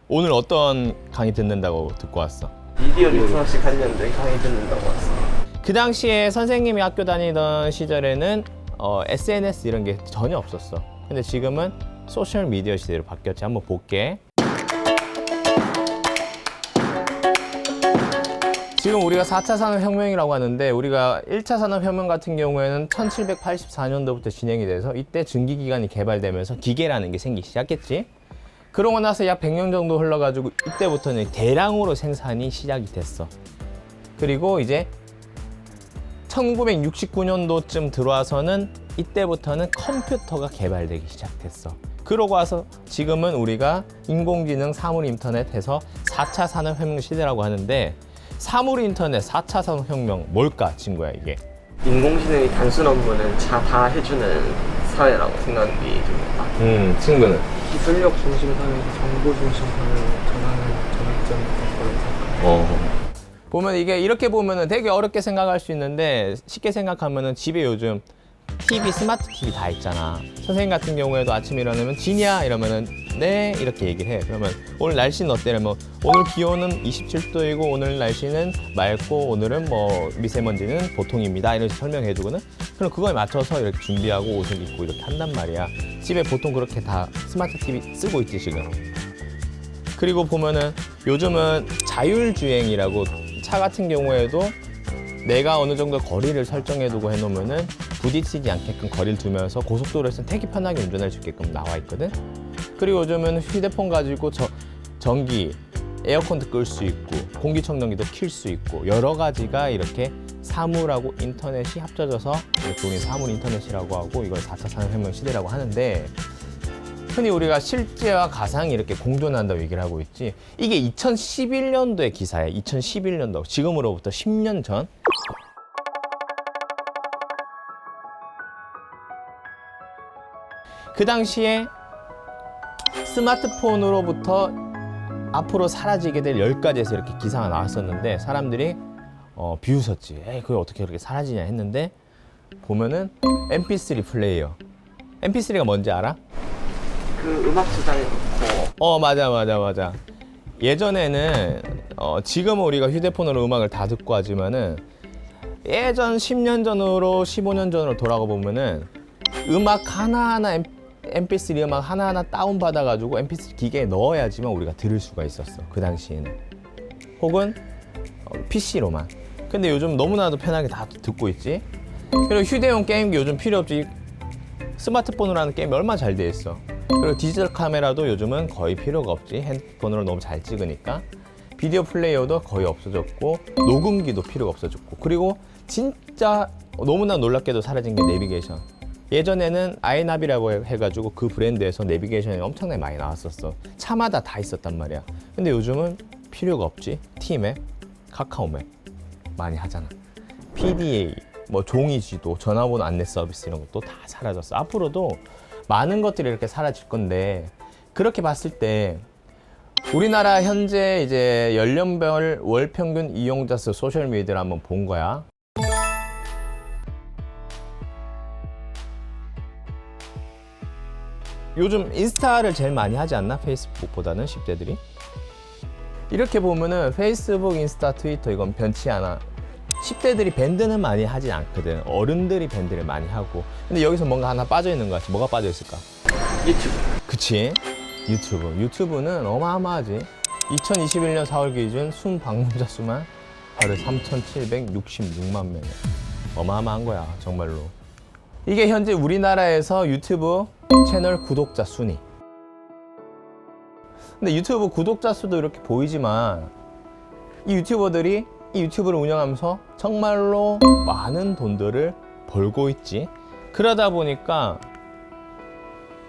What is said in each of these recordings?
오늘 어떤 강의 듣는다고 듣고 왔어? 미디어 리터러시 관련된 강의 듣는다고 왔어. 그 당시에 선생님이 학교 다니던 시절에는 SNS 이런 게 전혀 없었어. 근데 지금은 소셜 미디어 시대로 바뀌었지. 한번 볼게. 지금 우리가 4차 산업혁명이라고 하는데, 우리가 1차 산업혁명 같은 경우에는 1784년도부터 진행이 돼서 이때 증기기관이 개발되면서 기계라는 게 생기기 시작했지. 그러고 나서 약 100년 정도 흘러가지고 이때부터는 대량으로 생산이 시작이 됐어. 그리고 이제 1969년도쯤 들어와서는 이때부터는 컴퓨터가 개발되기 시작됐어. 그러고 와서 지금은 우리가 인공지능, 사물인터넷 해서 4차 산업혁명 시대라고 하는데, 사물인터넷 4차 산업혁명 뭘까, 친구야, 이게? 인공지능이 단순 업무는 다 해주는 사회라고 생각이 듭니다. 친구는? 기술력 중심 사회에서 정보 중심 사회로 전환하는 전환점이 될 거라고 생각합니다. 보면 이게 이렇게 보면은 되게 어렵게 생각할 수 있는데, 쉽게 생각하면은 집에 요즘 TV, 스마트 TV 다 있잖아. 선생님 같은 경우에도 아침에 일어나면 지니야 이러면은 네 이렇게 얘기를 해. 그러면 오늘 날씨는 어때? 이러면 오늘 기온은 27도이고 오늘 날씨는 맑고 오늘은 뭐 미세먼지는 보통입니다. 이렇게 설명해 주거든. 그럼 그거에 맞춰서 이렇게 준비하고 옷을 입고 이렇게 한단 말이야. 집에 보통 그렇게 다 스마트 TV 쓰고 있지 지금. 그리고 보면은 요즘은 자율주행이라고, 차 같은 경우에도 내가 어느 정도 거리를 설정해두고 해놓으면은 부딪히지 않게끔 거리를 두면서 고속도로에서는 되게 편하게 운전할 수 있게끔 나와 있거든. 그리고 요즘은 휴대폰 가지고 전기, 에어컨도 끌 수 있고 공기청정기도 킬 수 있고 여러 가지가 이렇게 사물하고 인터넷이 합쳐져서 이렇게 우리 사물 인터넷이라고 하고, 이걸 4차 산업혁명 시대라고 하는데, 흔히 우리가 실제와 가상이 이렇게 공존한다고 얘기를 하고 있지. 이게 2011년도의 기사야. 2011년도. 지금으로부터 10년 전. 그 당시에 스마트폰으로부터 앞으로 사라지게 될 10가지에서 이렇게 기사가 나왔었는데, 사람들이 비웃었지. 에이, 그게 어떻게 그렇게 사라지냐 했는데, 보면은 MP3 플레이어. MP3가 뭔지 알아? 그 음악 저장해 놓고 맞아. 예전에는 지금은 우리가 휴대폰으로 음악을 다 듣고 하지만은, 예전 10년 전으로 15년 전으로 돌아가 보면은 음악 하나하나 MP3 음악 하나하나 다운받아 가지고 MP3 기계에 넣어야지만 우리가 들을 수가 있었어, 그 당시에는. 혹은 PC로만. 근데 요즘 너무나도 편하게 다 듣고 있지. 그리고 휴대용 게임기 요즘 필요 없지. 스마트폰으로 하는 게임이 얼마나 잘 돼 있어. 그리고 디지털 카메라도 요즘은 거의 필요가 없지. 핸드폰으로 너무 잘 찍으니까. 비디오 플레이어도 거의 없어졌고, 녹음기도 필요가 없어졌고, 그리고 진짜 너무나 놀랍게도 사라진 게 내비게이션. 예전에는 아이나비라고 해가지고 그 브랜드에서 내비게이션이 엄청나게 많이 나왔었어. 차마다 다 있었단 말이야. 근데 요즘은 필요가 없지. T맵, 카카오맵 많이 하잖아. PDA, 뭐 종이지도, 전화번호 안내 서비스 이런 것도 다 사라졌어. 앞으로도 많은 것들이 이렇게 사라질 건데, 그렇게 봤을 때 우리나라 현재 이제 연령별 월 평균 이용자 수 소셜 미디어를 한번 본 거야. 요즘 인스타를 제일 많이 하지 않나? 페이스북보다는 10대들이. 이렇게 보면은 페이스북, 인스타, 트위터 이건 변치 않아. 10대들이 밴드는 많이 하진 않거든. 어른들이 밴드를 많이 하고. 근데 여기서 뭔가 하나 빠져있는 것 같지. 뭐가 빠져있을까? 유튜브. 그치? 유튜브는 어마어마하지. 2021년 4월 기준 순 방문자 수만 하루에 3,766만 명이야. 어마어마한 거야, 정말로. 이게 현재 우리나라에서 유튜브 채널 구독자 순위. 근데 유튜브 구독자 수도 이렇게 보이지만, 이 유튜버들이 이 유튜브를 운영하면서 정말로 많은 돈들을 벌고 있지. 그러다 보니까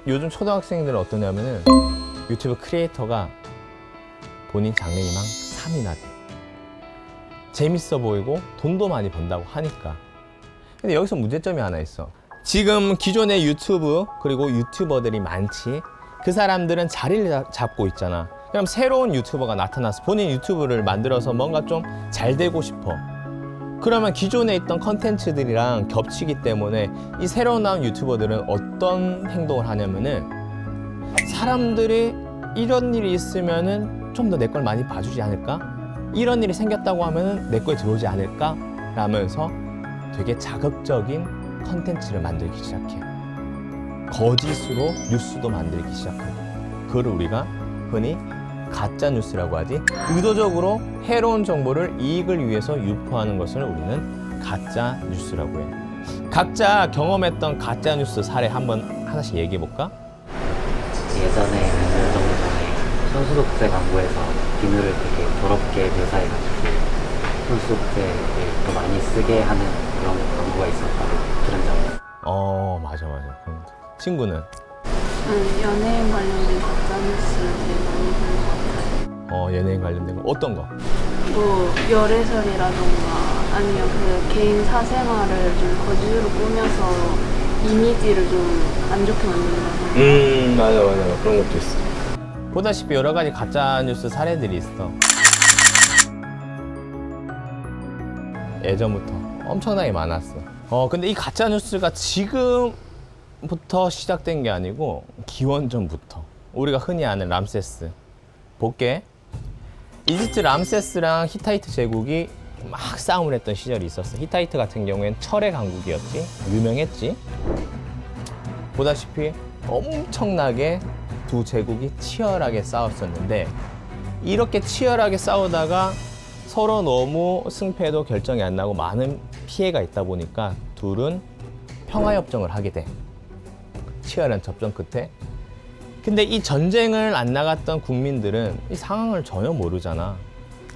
요즘 초등학생들은 어떠냐면은 유튜브 크리에이터가 본인 장래희망 3위나 돼. 재밌어 보이고 돈도 많이 번다고 하니까. 근데 여기서 문제점이 하나 있어. 지금 기존의 유튜브 그리고 유튜버들이 많지. 그 사람들은 자리를 잡고 있잖아. 그럼 새로운 유튜버가 나타나서 본인 유튜브를 만들어서 뭔가 좀 잘 되고 싶어. 그러면 기존에 있던 컨텐츠들이랑 겹치기 때문에 이 새로 나온 유튜버들은 어떤 행동을 하냐면은, 사람들이 이런 일이 있으면은 좀 더 내 걸 많이 봐주지 않을까? 이런 일이 생겼다고 하면은 내 거에 들어오지 않을까? 라면서 되게 자극적인 컨텐츠를 만들기 시작해. 거짓으로 뉴스도 만들기 시작하고. 그걸 우리가 흔히 가짜 뉴스라고 하지. 의도적으로 해로운 정보를 이익을 위해서 유포하는 것을 우리는 가짜 뉴스라고 해. 각자 경험했던 가짜 뉴스 사례 한번 하나씩 얘기해 볼까? 예전에 몇 년 정도 전에 손수독제 광고에서 비누를 되게 더럽게 묘사해가지고 손수독제를 더 많이 쓰게 하는 그런 광고가 있었다고 들은 적 있어요. 맞아. 친구는? 연예인 관련된 가짜뉴스 되게 많이 보는 것 같아요. 연예인 관련된 거 어떤 거? 뭐 열애설이라던가 아니면 그 개인 사생활을 좀 거짓으로 꾸며서 이미지를 좀 안 좋게 만든다던가. 맞아. 그런 것도 있어. 보다시피 여러 가지 가짜 뉴스 사례들이 있어. 예전부터 엄청나게 많았어. 근데 이 가짜 뉴스가 지금부터 시작된 게 아니고 기원전부터. 우리가 흔히 아는 람세스. 볼게. 이집트 람세스랑 히타이트 제국이 막 싸움을 했던 시절이 있었어. 히타이트 같은 경우에는 철의 강국이었지. 유명했지. 보다시피 엄청나게 두 제국이 치열하게 싸웠었는데 이렇게 치열하게 싸우다가 서로 너무 승패도 결정이 안 나고 많은 피해가 있다 보니까 둘은 평화협정을 하게 돼. 치열한 접전 끝에. 근데 이 전쟁을 안 나갔던 국민들은 이 상황을 전혀 모르잖아.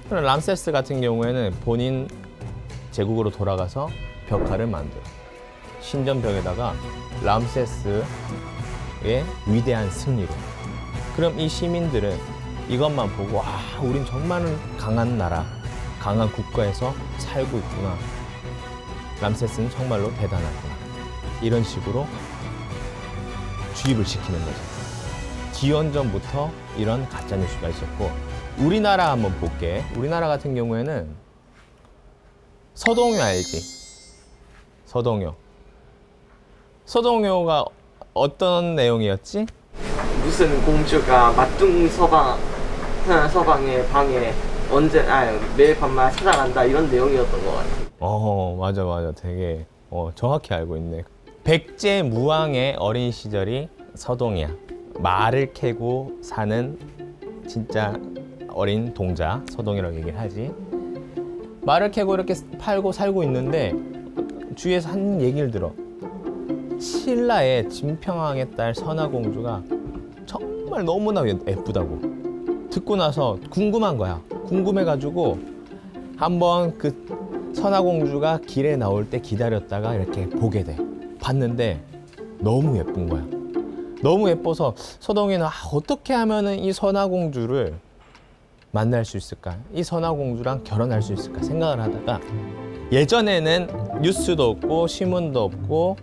그럼 람세스 같은 경우에는 본인 제국으로 돌아가서 벽화를 만들어. 신전벽에다가 람세스의 위대한 승리로. 그럼 이 시민들은 이것만 보고 우린 정말 강한 나라, 강한 국가에서 살고 있구나. 람세스는 정말로 대단하구나. 이런 식으로 주입을 시키는 거죠. 기원전부터 이런 가짜뉴스가 있었고 우리나라 한번 볼게. 우리나라 같은 경우에는 서동요 알지? 서동요가 어떤 내용이었지? 무슨 공주가 맞둥 서방의 방에 매일 밤마다 찾아간다 이런 내용이었던 것 같아요. 맞아. 되게 정확히 알고 있네. 백제 무왕의 어린 시절이 서동이야. 말을 캐고 사는 진짜 어린 동자, 서동이라고 얘기를 하지. 말을 캐고 이렇게 팔고 살고 있는데 주위에서 한 얘기를 들어. 신라의 진평왕의 딸 선화공주가 정말 너무나 예쁘다고. 듣고 나서 궁금한 거야. 궁금해가지고 한번 그 선화공주가 길에 나올 때 기다렸다가 이렇게 보게 돼. 봤는데 너무 예쁜 거야. 너무 예뻐서 서동이는 어떻게 하면은 이 선화공주를 만날 수 있을까? 이 선화공주랑 결혼할 수 있을까? 생각을 하다가 예전에는 뉴스도 없고 신문도 없고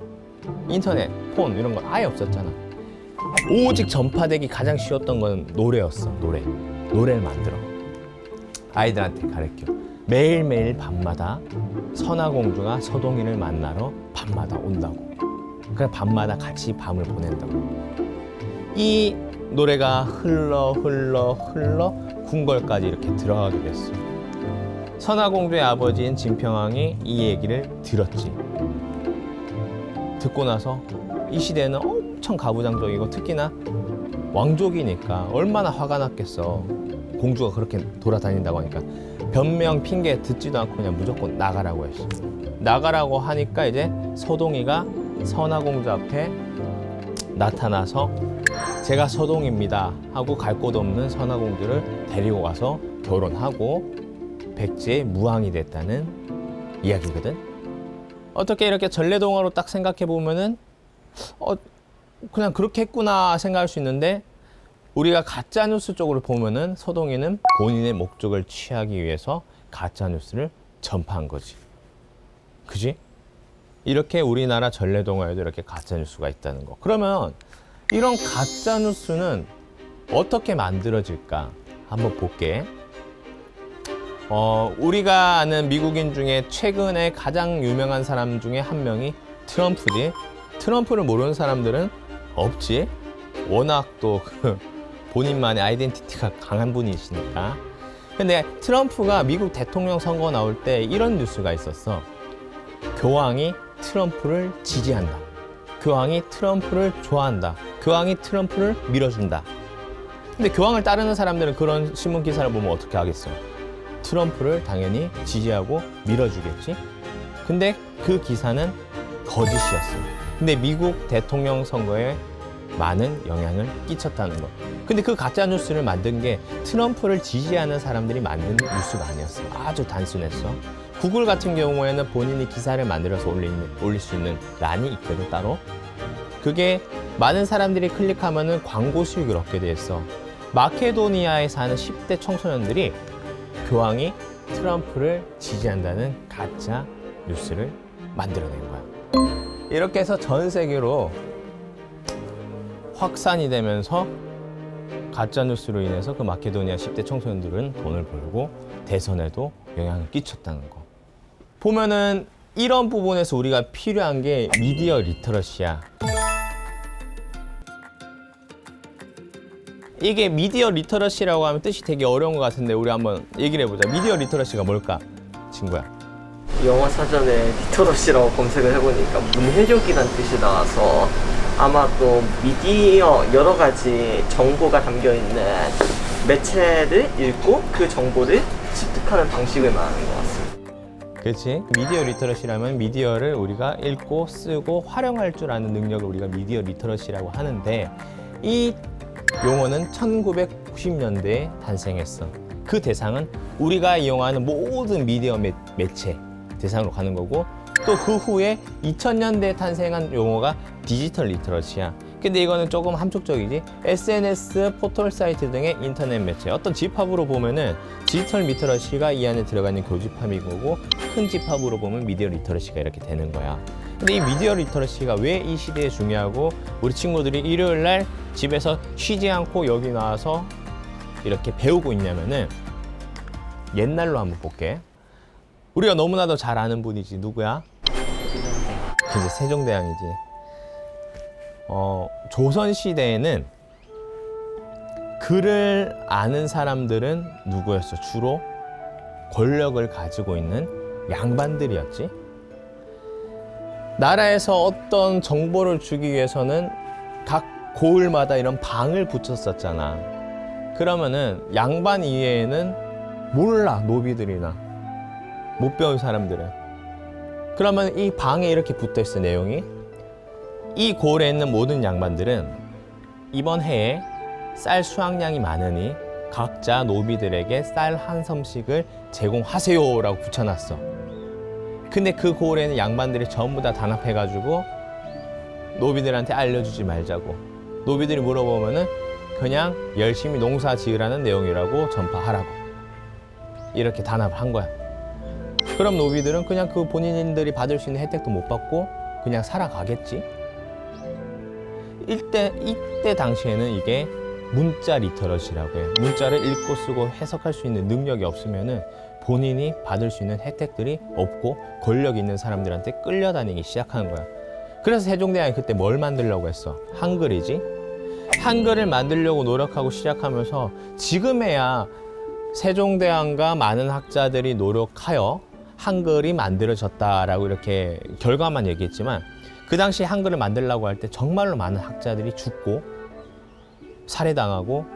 인터넷, 폰 이런 거 아예 없었잖아. 오직 전파되기 가장 쉬웠던 건 노래였어. 노래를 만들어 아이들한테 가르쳐. 매일매일 밤마다 선화공주가 서동이를 만나러 밤마다 온다고. 그래 밤마다 같이 밤을 보낸다고. 이 노래가 흘러 궁궐까지 이렇게 들어가게 됐어. 선화공주의 아버지인 진평왕이 이 얘기를 들었지. 듣고 나서 이 시대는 엄청 가부장적이고 특히나 왕족이니까 얼마나 화가 났겠어. 공주가 그렇게 돌아다닌다고 하니까 변명 핑계 듣지도 않고 그냥 무조건 나가라고 했어. 나가라고 하니까 이제 서동이가 선화공주 앞에 나타나서 제가 서동입니다 하고 갈 곳 없는 선화공주를 데리고 가서 결혼하고 백제의 무왕이 됐다는 이야기거든. 어떻게 이렇게 전래동화로 딱 생각해 보면은 그냥 그렇게 했구나 생각할 수 있는데 우리가 가짜뉴스 쪽으로 보면은 서동이는 본인의 목적을 취하기 위해서 가짜뉴스를 전파한 거지. 그지? 이렇게 우리나라 전래동화에도 이렇게 가짜뉴스가 있다는 거. 그러면 이런 가짜뉴스는 어떻게 만들어질까? 한번 볼게. 우리가 아는 미국인 중에 최근에 가장 유명한 사람 중에 한 명이 트럼프지. 트럼프를 모르는 사람들은 없지. 워낙 또 본인만의 아이덴티티가 강한 분이시니까. 근데 트럼프가 미국 대통령 선거 나올 때 이런 뉴스가 있었어. 교황이 트럼프를 지지한다. 교황이 트럼프를 좋아한다. 교황이 트럼프를 밀어준다. 근데 교황을 따르는 사람들은 그런 신문 기사를 보면 어떻게 하겠어? 트럼프를 당연히 지지하고 밀어주겠지? 근데 그 기사는 거짓이었어. 근데 미국 대통령 선거에 많은 영향을 끼쳤다는 거. 근데 그 가짜 뉴스를 만든 게 트럼프를 지지하는 사람들이 만든 뉴스가 아니었어. 아주 단순했어. 구글 같은 경우에는 본인이 기사를 만들어서 올릴 수 있는 란이 있거든, 따로. 그게 많은 사람들이 클릭하면은 광고 수익을 얻게 돼 있어. 마케도니아에 사는 10대 청소년들이 교황이 트럼프를 지지한다는 가짜 뉴스를 만들어낸 거야. 이렇게 해서 전 세계로 확산이 되면서 가짜 뉴스로 인해서 그 마케도니아 10대 청소년들은 돈을 벌고 대선에도 영향을 끼쳤다는 거. 보면은 이런 부분에서 우리가 필요한 게 미디어 리터러시야. 이게 미디어 리터러시라고 하면 뜻이 되게 어려운 것 같은데 우리 한번 얘기를 해보자. 미디어 리터러시가 뭘까, 친구야? 영어 사전에 리터러시라고 검색을 해보니까 문해력이란 뜻이 나와서 아마 또 미디어 여러 가지 정보가 담겨 있는 매체를 읽고 그 정보를 습득하는 방식을 말하는 것 같습니다. 그렇지. 미디어 리터러시라면 미디어를 우리가 읽고 쓰고 활용할 줄 아는 능력을 우리가 미디어 리터러시라고 하는데, 이 용어는 1990년대에 탄생했어. 그 대상은 우리가 이용하는 모든 미디어 매체 대상으로 가는 거고, 또 그 후에 2000년대에 탄생한 용어가 디지털 리터러시야. 근데 이거는 조금 함축적이지. SNS, 포털 사이트 등의 인터넷 매체, 어떤 집합으로 보면은 디지털 리터러시가 이 안에 들어가 있는 교집합인 거고, 큰 집합으로 보면 미디어 리터러시가 이렇게 되는 거야. 근데 이 미디어 리터러시가 왜 이 시대에 중요하고 우리 친구들이 일요일 날 집에서 쉬지 않고 여기 나와서 이렇게 배우고 있냐면은, 옛날로 한번 볼게. 우리가 너무나도 잘 아는 분이지. 누구야? 이제 세종대왕이지. 조선 시대에는 글을 아는 사람들은 누구였어? 주로 권력을 가지고 있는 양반들이었지. 나라에서 어떤 정보를 주기 위해서는 각 고을마다 이런 방을 붙였었잖아. 그러면은 양반 이외에는 몰라, 노비들이나 못 배운 사람들은. 그러면 이 방에 이렇게 붙어 있어, 내용이. 이 고을에 있는 모든 양반들은 이번 해에 쌀 수확량이 많으니 각자 노비들에게 쌀 한 섬씩을 제공하세요라고 붙여놨어. 근데 그 고을에 있는 양반들이 전부 다 단합해가지고 노비들한테 알려주지 말자고. 노비들이 물어보면은 그냥 열심히 농사 지으라는 내용이라고 전파하라고. 이렇게 단합한 거야. 그럼 노비들은 그냥 그 본인들이 받을 수 있는 혜택도 못 받고 그냥 살아가겠지. 이때 당시에는 이게 문자 리터러시라고 해. 문자를 읽고 쓰고 해석할 수 있는 능력이 없으면은 본인이 받을 수 있는 혜택들이 없고 권력 있는 사람들한테 끌려다니기 시작하는 거야. 그래서 세종대왕이 그때 뭘 만들려고 했어? 한글이지. 한글을 만들려고 노력하고 시작하면서 지금에야 세종대왕과 많은 학자들이 노력하여 한글이 만들어졌다라고 이렇게 결과만 얘기했지만, 그 당시 한글을 만들려고 할 때 정말로 많은 학자들이 죽고 살해당하고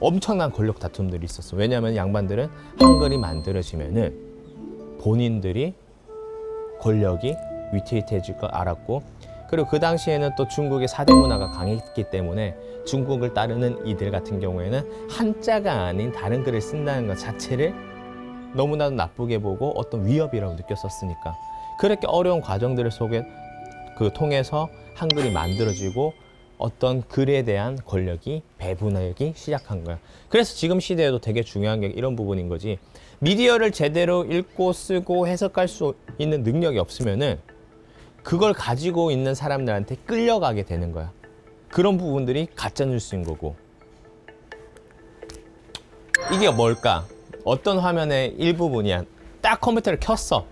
엄청난 권력 다툼들이 있었어. 왜냐하면 양반들은 한글이 만들어지면은 본인들이 권력이 위태위태해질 걸 알았고, 그리고 그 당시에는 또 중국의 사대 문화가 강했기 때문에 중국을 따르는 이들 같은 경우에는 한자가 아닌 다른 글을 쓴다는 것 자체를 너무나도 나쁘게 보고 어떤 위협이라고 느꼈었으니까, 그렇게 어려운 과정들을 통해서 한글이 만들어지고 어떤 글에 대한 권력이 배분하기 시작한 거야. 그래서 지금 시대에도 되게 중요한 게 이런 부분인 거지. 미디어를 제대로 읽고 쓰고 해석할 수 있는 능력이 없으면은 그걸 가지고 있는 사람들한테 끌려가게 되는 거야. 그런 부분들이 가짜 뉴스인 거고. 이게 뭘까? 어떤 화면의 일부분이야. 딱 컴퓨터를 켰어.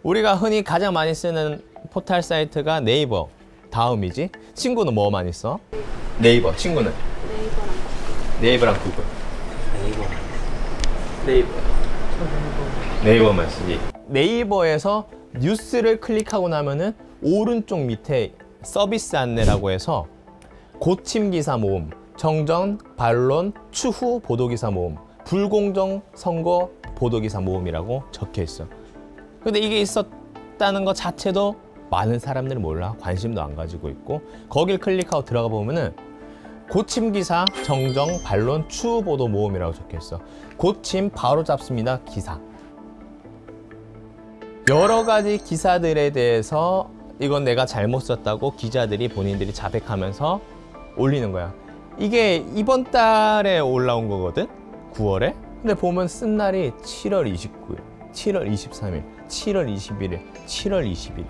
우리가 흔히 가장 많이 쓰는 포털 사이트가 네이버 다음이지. 친구는 뭐 많이 써? 네이버. 친구는? 네이버랑 구글. 네이버. 네이버요. 네이버만 쓰지. 네이버에서 뉴스를 클릭하고 나면은 오른쪽 밑에 서비스 안내라고 해서 고침 기사 모음, 정전, 반론, 추후 보도기사 모음, 불공정 선거 보도기사 모음이라고 적혀 있어. 근데 이게 있었다는 것 자체도 많은 사람들은 몰라. 관심도 안 가지고 있고, 거길 클릭하고 들어가 보면은 고침 기사, 정정, 반론, 추후 보도 모음이라고 적혀 있어. 고침 바로 잡습니다. 기사. 여러 가지 기사들에 대해서 이건 내가 잘못 썼다고 기자들이 본인들이 자백하면서 올리는 거야. 이게 이번 달에 올라온 거거든? 9월에? 근데 보면 쓴 날이 7월 29일, 7월 23일, 7월 21일, 7월 21일.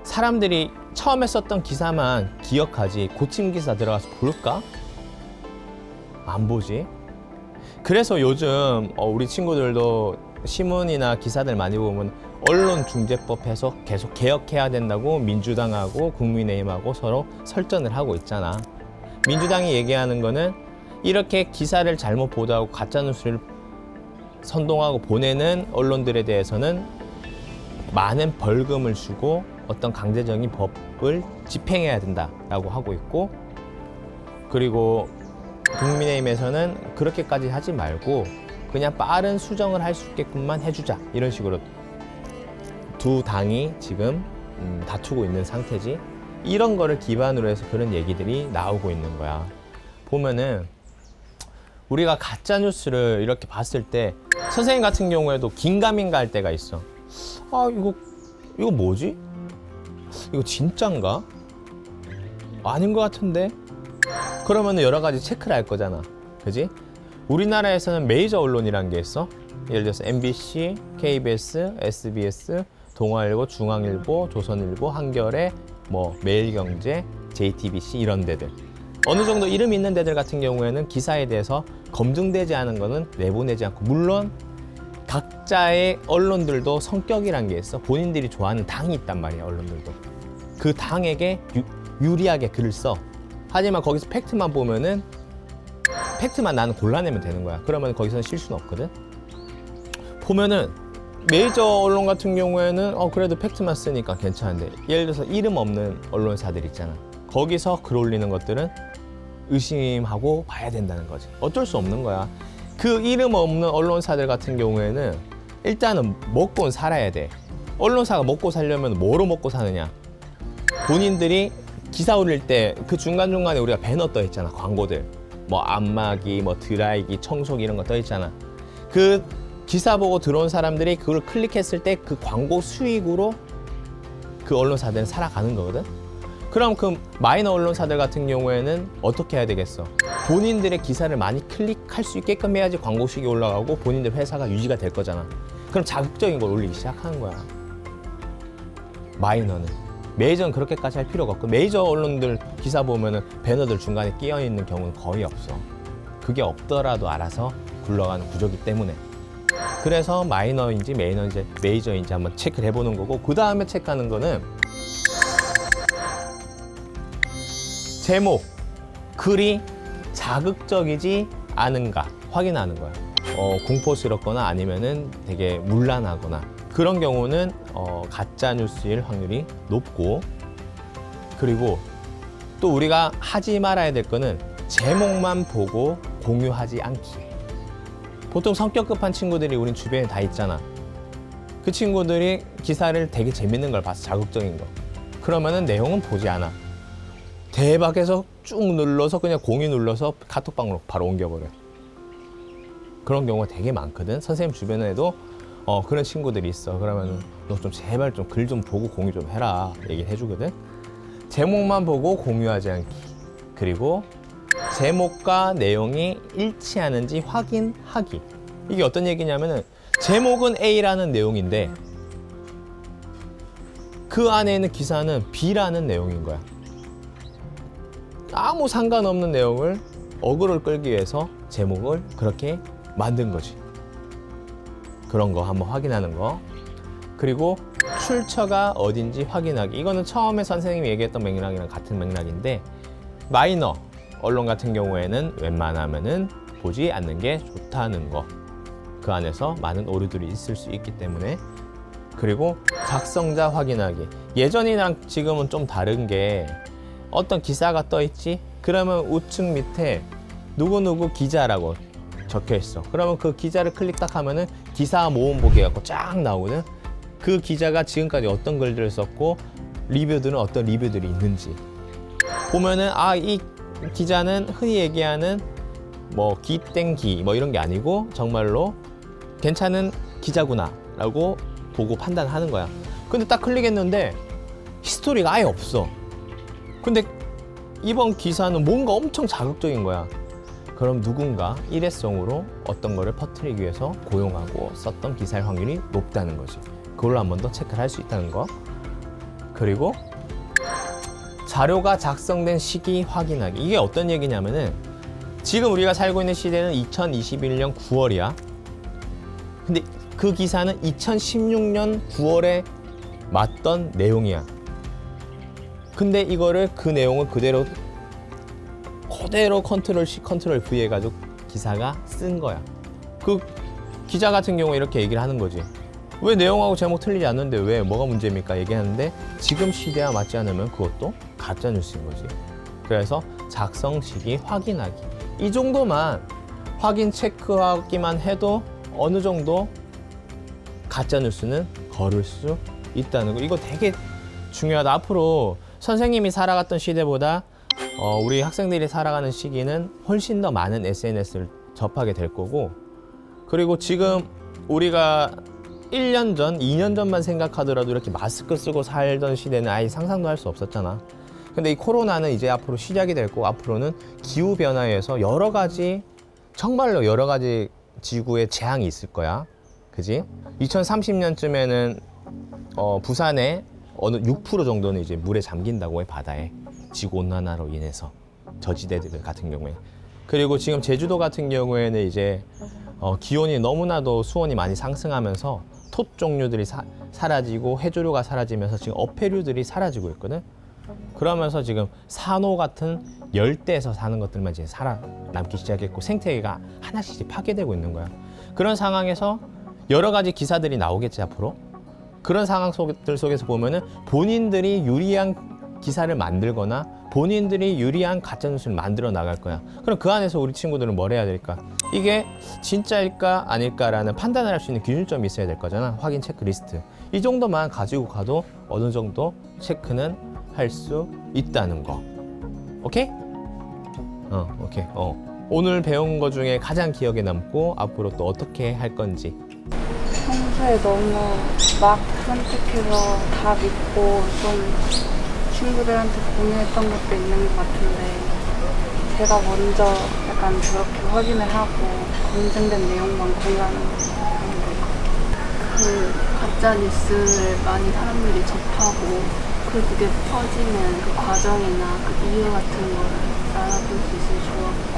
사람들이 처음에 썼던 기사만 기억하지 고침 기사 들어가서 볼까? 안 보지. 그래서 요즘 우리 친구들도 신문이나 기사들 많이 보면 언론중재법 해서 계속 개혁해야 된다고 민주당하고 국민의힘하고 서로 설전을 하고 있잖아. 민주당이 얘기하는 거는 이렇게 기사를 잘못 보도하고 가짜뉴스를 선동하고 보내는 언론들에 대해서는 많은 벌금을 주고 어떤 강제적인 법을 집행해야 된다라고 하고 있고, 그리고 국민의힘에서는 그렇게까지 하지 말고 그냥 빠른 수정을 할 수 있게끔만 해주자, 이런 식으로 두 당이 지금 다투고 있는 상태지. 이런 거를 기반으로 해서 그런 얘기들이 나오고 있는 거야. 보면은 우리가 가짜 뉴스를 이렇게 봤을 때 선생님 같은 경우에도 긴가민가 할 때가 있어. 아, 이거 뭐지? 이거 진짠가? 아닌 것 같은데? 그러면 여러 가지 체크를 할 거잖아. 그지? 우리나라에서는 메이저 언론이라는 게 있어. 예를 들어서 MBC, KBS, SBS, 동아일보, 중앙일보, 조선일보, 한겨레, 뭐 매일경제, JTBC 이런 데들. 어느 정도 이름 있는 데들 같은 경우에는 기사에 대해서 검증되지 않은 거는 내보내지 않고, 물론 각자의 언론들도 성격이란 게 있어. 본인들이 좋아하는 당이 있단 말이야, 언론들도. 그 당에게 유리하게 글을 써. 하지만 거기서 팩트만 보면은 팩트만 나는 골라내면 되는 거야. 그러면 거기서는 실수는 없거든. 보면은 메이저 언론 같은 경우에는 그래도 팩트만 쓰니까 괜찮은데, 예를 들어서 이름 없는 언론사들 있잖아. 거기서 글 올리는 것들은 의심하고 봐야 된다는 거지. 어쩔 수 없는 거야. 그 이름 없는 언론사들 같은 경우에는 일단은 먹고는 살아야 돼. 언론사가 먹고 살려면 뭐로 먹고 사느냐? 본인들이 기사 올릴 때 그 중간중간에 우리가 배너 떠 있잖아. 광고들. 뭐 안마기, 뭐 드라이기, 청소기 이런 거 떠 있잖아. 그 기사 보고 들어온 사람들이 그걸 클릭했을 때 그 광고 수익으로 그 언론사들은 살아가는 거거든. 그럼 그 마이너 언론사들 같은 경우에는 어떻게 해야 되겠어? 본인들의 기사를 많이 클릭할 수 있게끔 해야지 광고 수익이 올라가고 본인들 회사가 유지가 될 거잖아. 그럼 자극적인 걸 올리기 시작하는 거야. 마이너는. 메이저는 그렇게까지 할 필요가 없고, 메이저 언론들 기사 보면은 배너들 중간에 끼어 있는 경우는 거의 없어. 그게 없더라도 알아서 굴러가는 구조기 때문에. 그래서 마이너인지 메이저인지 한번 체크를 해보는 거고, 그 다음에 체크하는 거는 제목, 글이 자극적이지 않은가 확인하는 거야. 공포스럽거나 아니면은 되게 문란하거나 그런 경우는 가짜 뉴스일 확률이 높고, 그리고 또 우리가 하지 말아야 될 거는 제목만 보고 공유하지 않기. 보통 성격 급한 친구들이 우린 주변에 다 있잖아. 그 친구들이 기사를 되게 재밌는 걸 봤어, 자극적인 거. 그러면은 내용은 보지 않아. 대박해서 쭉 눌러서 그냥 공유 눌러서 카톡방으로 바로 옮겨버려. 그런 경우가 되게 많거든. 선생님 주변에도 그런 친구들이 있어. 그러면 너 좀 제발 좀 글 좀 보고 공유 좀 해라, 얘기를 해주거든. 제목만 보고 공유하지 않기. 그리고 제목과 내용이 일치하는지 확인하기. 이게 어떤 얘기냐면은 제목은 A라는 내용인데 그 안에 있는 기사는 B라는 내용인 거야. 아무 상관없는 내용을 어그로를 끌기 위해서 제목을 그렇게 만든 거지. 그런 거 한번 확인하는 거. 그리고 출처가 어딘지 확인하기. 이거는 처음에 선생님이 얘기했던 맥락이랑 같은 맥락인데 마이너 언론 같은 경우에는 웬만하면은 보지 않는 게 좋다는 거. 그 안에서 많은 오류들이 있을 수 있기 때문에. 그리고 작성자 확인하기. 예전이랑 지금은 좀 다른 게 어떤 기사가 떠 있지? 그러면 우측 밑에 누구누구 기자라고 적혀 있어. 그러면 그 기자를 클릭 딱 하면은 기사 모음 보기 해갖고 쫙 나오거든. 그 기자가 지금까지 어떤 글들을 썼고 리뷰들은 어떤 리뷰들이 있는지 보면은 아, 이 기자는 흔히 얘기하는 뭐 기땡기 뭐 이런 게 아니고 정말로 괜찮은 기자구나 라고 보고 판단하는 거야. 근데 딱 클릭했는데 히스토리가 아예 없어. 근데 이번 기사는 뭔가 엄청 자극적인 거야. 그럼 누군가 일회성으로 어떤 거를 퍼뜨리기 위해서 고용하고 썼던 기사일 확률이 높다는 거지. 그걸로 한 번 더 체크를 할 수 있다는 거. 그리고 자료가 작성된 시기 확인하기. 이게 어떤 얘기냐면은 지금 우리가 살고 있는 시대는 2021년 9월이야. 근데 그 기사는 2016년 9월에 맞던 내용이야. 근데 이거를 그 내용을 그대로 컨트롤 C, 컨트롤 V 해가지고 기사가 쓴 거야. 그 기자 같은 경우에 이렇게 얘기를 하는 거지. 왜 내용하고 제목 틀리지 않는데 왜 뭐가 문제입니까? 얘기하는데 지금 시대와 맞지 않으면 그것도 가짜 뉴스인 거지. 그래서 작성 시기 확인하기. 이 정도만 확인 체크하기만 해도 어느 정도 가짜 뉴스는 거를 수 있다는 거. 이거 되게 중요하다. 앞으로 선생님이 살아갔던 시대보다 우리 학생들이 살아가는 시기는 훨씬 더 많은 SNS를 접하게 될 거고, 그리고 지금 우리가 1년 전, 2년 전만 생각하더라도 이렇게 마스크 쓰고 살던 시대는 아예 상상도 할 수 없었잖아. 근데 이 코로나는 이제 앞으로 시작이 될 거고, 앞으로는 기후변화에서 여러 가지, 정말로 여러 가지 지구에 재앙이 있을 거야. 그지? 2030년쯤에는 부산에 어느 6% 정도는 이제 물에 잠긴다고 해, 바다에. 지구온난화로 인해서. 저지대들 같은 경우에. 그리고 지금 제주도 같은 경우에는 이제 기온이 너무나도 수온이 많이 상승하면서 톳 종류들이 사라지고 해조류가 사라지면서 지금 어패류들이 사라지고 있거든. 그러면서 지금 산호 같은 열대에서 사는 것들만 이제 살아남기 시작했고 생태계가 하나씩 이제 파괴되고 있는 거야. 그런 상황에서 여러 가지 기사들이 나오겠지 앞으로. 그런 상황 속에서 보면은 본인들이 유리한 기사를 만들거나 본인들이 유리한 가짜뉴스를 만들어 나갈 거야. 그럼 그 안에서 우리 친구들은 뭘 해야 될까? 이게 진짜일까 아닐까라는 판단을 할 수 있는 기준점이 있어야 될 거잖아. 확인 체크리스트. 이 정도만 가지고 가도 어느 정도 체크는 할 수 있다는 거. 오케이? 오케이. 오늘 배운 거 중에 가장 기억에 남고 앞으로 또 어떻게 할 건지. 평소에 너무 막 선택해서 다 믿고 좀 친구들한테 공유했던 것도 있는 것 같은데, 제가 먼저 약간 그렇게 확인을 하고 검증된 내용만 공유하는 게 그 가짜 뉴스를 많이 사람들이 접하고 그게 퍼지는 그 과정이나 그 이유 같은 걸 알아볼 수 있어서 좋았고,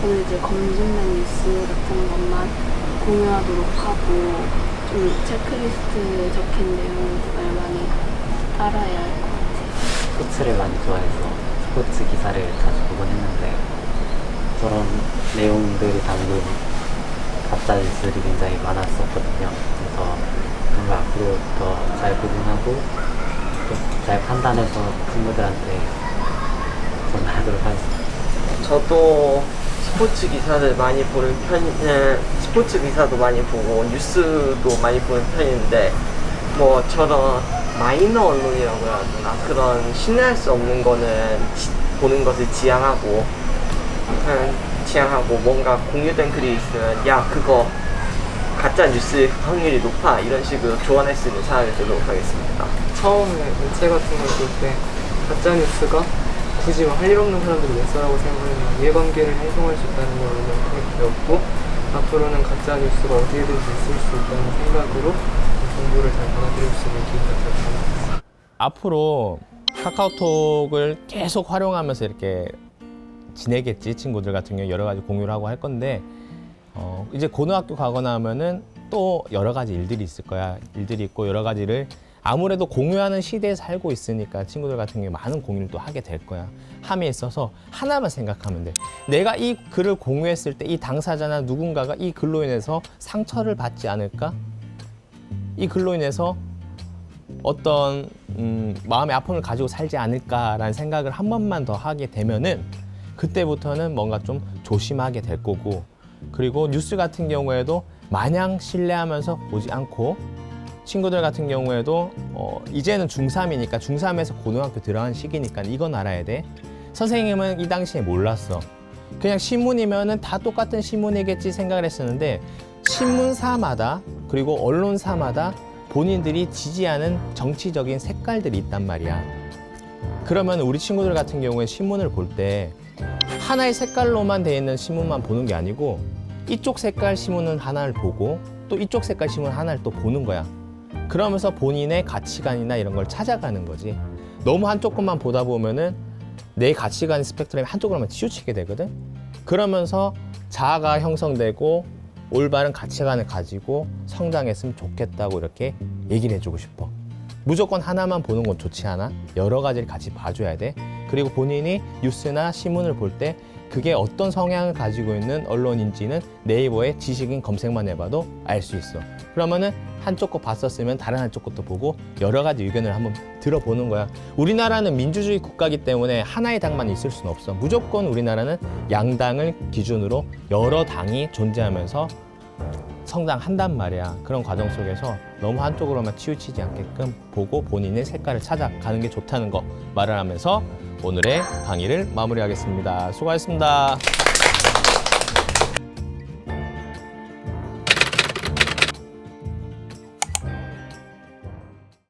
오늘 이제 검증된 뉴스 같은 것만 공유하도록 하고 좀 체크리스트에 적힌 내용을 많이 따라야 할 것 같아요. 스포츠를 많이 좋아해서 스포츠 기사를 자주 보곤 했는데 저런 내용들이 담긴 가짜 뉴스들이 굉장히 많았었거든요. 그래서 그런 걸 앞으로 더 잘 구분하고 또 잘 판단해서 친구들한테 전달하도록 하겠습니다. 저도 스포츠 기사를 많이 보는 스포츠 기사도 많이 보고 뉴스도 많이 보는 편인데, 뭐 저런 마이너 언론이라고 해야 되나, 그런 신뢰할 수 없는 거는 보는 것을 지양하고 뭔가 공유된 글이 있으면 야 그거 가짜 뉴스 확률이 높아 이런 식으로 조언할 수 있는 사람이 되도록 하겠습니다. 처음에 문체 같은 걸 볼 때 가짜 뉴스가 굳이 할 일 없는 사람들이 왜 써라고 생각하면 이해관계를 형성할 수 있다는 걸 오늘 크게 배웠고, 앞으로는 가짜 뉴스가 어디에든지 있을 수 있다는 생각으로 정보를 잘 받아들일 수 있는 기회가 될 것 같습니다. 앞으로 카카오톡을 계속 활용하면서 이렇게 지내겠지. 친구들 같은 경우 여러 가지 공유를 하고 할 건데, 이제 고등학교 가거나 하면은 또 여러 가지 일들이 있을 거야. 일들이 있고 여러 가지를 아무래도 공유하는 시대에 살고 있으니까 친구들 같은 경우에 많은 공유를 또 하게 될 거야. 함에 있어서 하나만 생각하면 돼. 내가 이 글을 공유했을 때 이 당사자나 누군가가 이 글로 인해서 상처를 받지 않을까? 이 글로 인해서 어떤 마음의 아픔을 가지고 살지 않을까라는 생각을 한 번만 더 하게 되면은 그때부터는 뭔가 좀 조심하게 될 거고, 그리고 뉴스 같은 경우에도 마냥 신뢰하면서 보지 않고, 친구들 같은 경우에도 이제는 중3이니까 중3에서 고등학교 들어간 시기니까 이건 알아야 돼. 선생님은 이 당시에 몰랐어. 그냥 신문이면은 다 똑같은 신문이겠지 생각을 했었는데, 신문사마다 그리고 언론사마다 본인들이 지지하는 정치적인 색깔들이 있단 말이야. 그러면 우리 친구들 같은 경우에 신문을 볼 때 하나의 색깔로만 되어 있는 신문만 보는 게 아니고, 이쪽 색깔 신문은 하나를 보고 또 이쪽 색깔 신문 하나를 또 보는 거야. 그러면서 본인의 가치관이나 이런 걸 찾아가는 거지. 너무 한쪽 것만 보다 보면은 내 가치관 스펙트럼이 한쪽으로만 치우치게 되거든. 그러면서 자아가 형성되고 올바른 가치관을 가지고 성장했으면 좋겠다고 이렇게 얘기를 해주고 싶어. 무조건 하나만 보는 건 좋지 않아? 여러 가지를 같이 봐줘야 돼. 그리고 본인이 뉴스나 신문을 볼 때 그게 어떤 성향을 가지고 있는 언론인지는 네이버에 지식인 검색만 해봐도 알 수 있어. 그러면은 한쪽 거 봤었으면 다른 한쪽 것도 보고 여러 가지 의견을 한번 들어보는 거야. 우리나라는 민주주의 국가이기 때문에 하나의 당만 있을 수는 없어. 무조건 우리나라는 양당을 기준으로 여러 당이 존재하면서 성장한단 말이야. 그런 과정 속에서 너무 한쪽으로만 치우치지 않게끔 보고 본인의 색깔을 찾아가는 게 좋다는 거 말을 하면서 오늘의 강의를 마무리하겠습니다. 수고하셨습니다.